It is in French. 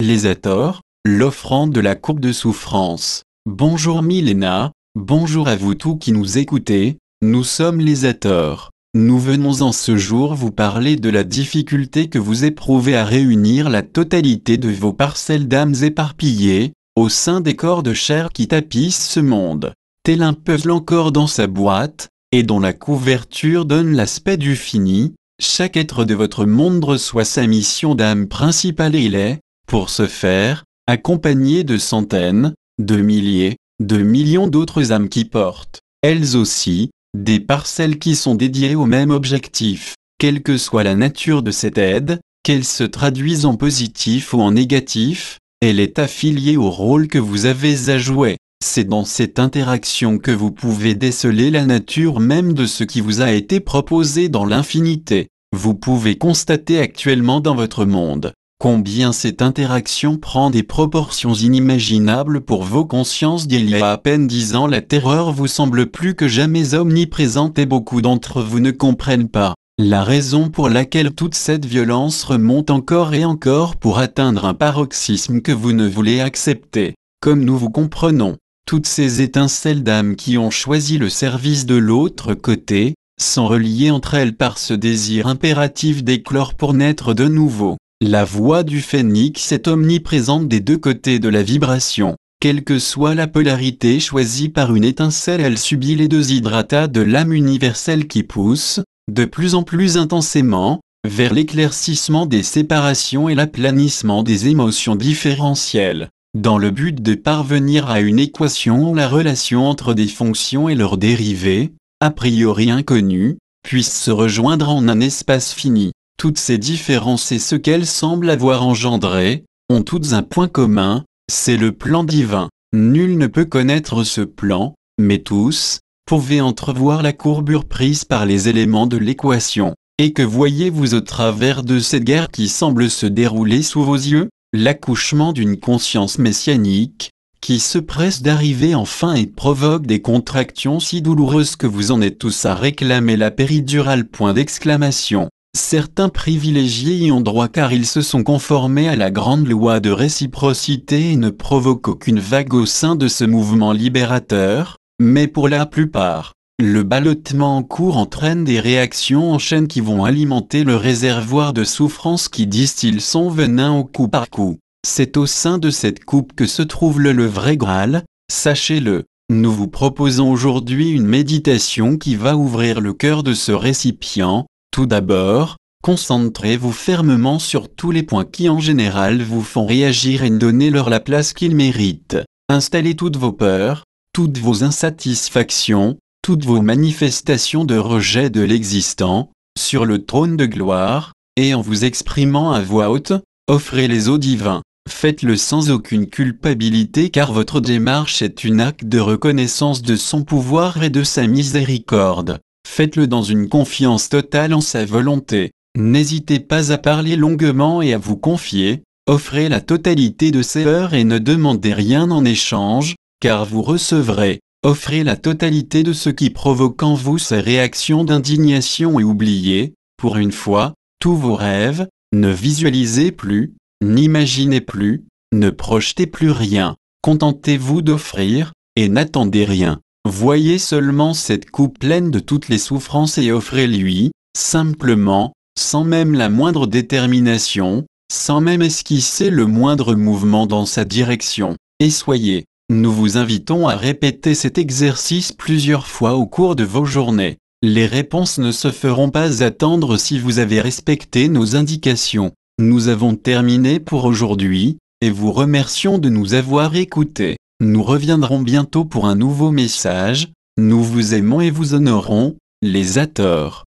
Les Hathors, l'offrande de la coupe de souffrance. Bonjour Milena, bonjour à vous tous qui nous écoutez, nous sommes les Hathors. Nous venons en ce jour vous parler de la difficulté que vous éprouvez à réunir la totalité de vos parcelles d'âmes éparpillées, au sein des corps de chair qui tapissent ce monde, tel un puzzle encore dans sa boîte, et dont la couverture donne l'aspect du fini. Chaque être de votre monde reçoit sa mission d'âme principale et il est, pour ce faire, accompagné de centaines, de milliers, de millions d'autres âmes qui portent, elles aussi, des parcelles qui sont dédiées au même objectif. Quelle que soit la nature de cette aide, qu'elle se traduise en positif ou en négatif, elle est affiliée au rôle que vous avez à jouer. C'est dans cette interaction que vous pouvez déceler la nature même de ce qui vous a été proposé dans l'infinité. Vous pouvez constater actuellement dans votre monde combien cette interaction prend des proportions inimaginables pour vos consciences d'il y a à peine 10 ans. La terreur vous semble plus que jamais omniprésente et beaucoup d'entre vous ne comprennent pas la raison pour laquelle toute cette violence remonte encore et encore pour atteindre un paroxysme que vous ne voulez accepter. Comme nous vous comprenons, toutes ces étincelles d'âme qui ont choisi le service de l'autre côté, sont reliées entre elles par ce désir impératif d'éclore pour naître de nouveau. La voix du phénix est omniprésente des deux côtés de la vibration. Quelle que soit la polarité choisie par une étincelle, elle subit les deux hydratats de l'âme universelle qui poussent, de plus en plus intensément, vers l'éclaircissement des séparations et l'aplanissement des émotions différentielles, dans le but de parvenir à une équation où la relation entre des fonctions et leurs dérivés, a priori inconnus, puisse se rejoindre en un espace fini. Toutes ces différences et ce qu'elles semblent avoir engendré, ont toutes un point commun, c'est le plan divin. Nul ne peut connaître ce plan, mais tous, pouvez entrevoir la courbure prise par les éléments de l'équation. Et que voyez-vous au travers de cette guerre qui semble se dérouler sous vos yeux? L'accouchement d'une conscience messianique, qui se presse d'arriver enfin et provoque des contractions si douloureuses que vous en êtes tous à réclamer la péridurale. Certains privilégiés y ont droit car ils se sont conformés à la grande loi de réciprocité et ne provoquent aucune vague au sein de ce mouvement libérateur, mais pour la plupart, le ballottement en cours entraîne des réactions en chaîne qui vont alimenter le réservoir de souffrance qui distille son venin au coup par coup. C'est au sein de cette coupe que se trouve le vrai Graal, sachez-le. Nous vous proposons aujourd'hui une méditation qui va ouvrir le cœur de ce récipient. Tout d'abord, concentrez-vous fermement sur tous les points qui en général vous font réagir et donnez-leur la place qu'ils méritent. Installez toutes vos peurs, toutes vos insatisfactions, toutes vos manifestations de rejet de l'existant, sur le trône de gloire, et en vous exprimant à voix haute, offrez-les au divin. Faites-le sans aucune culpabilité car votre démarche est une acte de reconnaissance de son pouvoir et de sa miséricorde. Faites-le dans une confiance totale en sa volonté. N'hésitez pas à parler longuement et à vous confier. Offrez la totalité de ces heures et ne demandez rien en échange, car vous recevrez. Offrez la totalité de ce qui provoque en vous ces réactions d'indignation et oubliez, pour une fois, tous vos rêves. Ne visualisez plus, n'imaginez plus, ne projetez plus rien. Contentez-vous d'offrir, et n'attendez rien. Voyez seulement cette coupe pleine de toutes les souffrances et offrez-lui, simplement, sans même la moindre détermination, sans même esquisser le moindre mouvement dans sa direction. Et soyez, nous vous invitons à répéter cet exercice plusieurs fois au cours de vos journées. Les réponses ne se feront pas attendre si vous avez respecté nos indications. Nous avons terminé pour aujourd'hui, et vous remercions de nous avoir écoutés. Nous reviendrons bientôt pour un nouveau message. Nous vous aimons et vous honorons, les Hathors.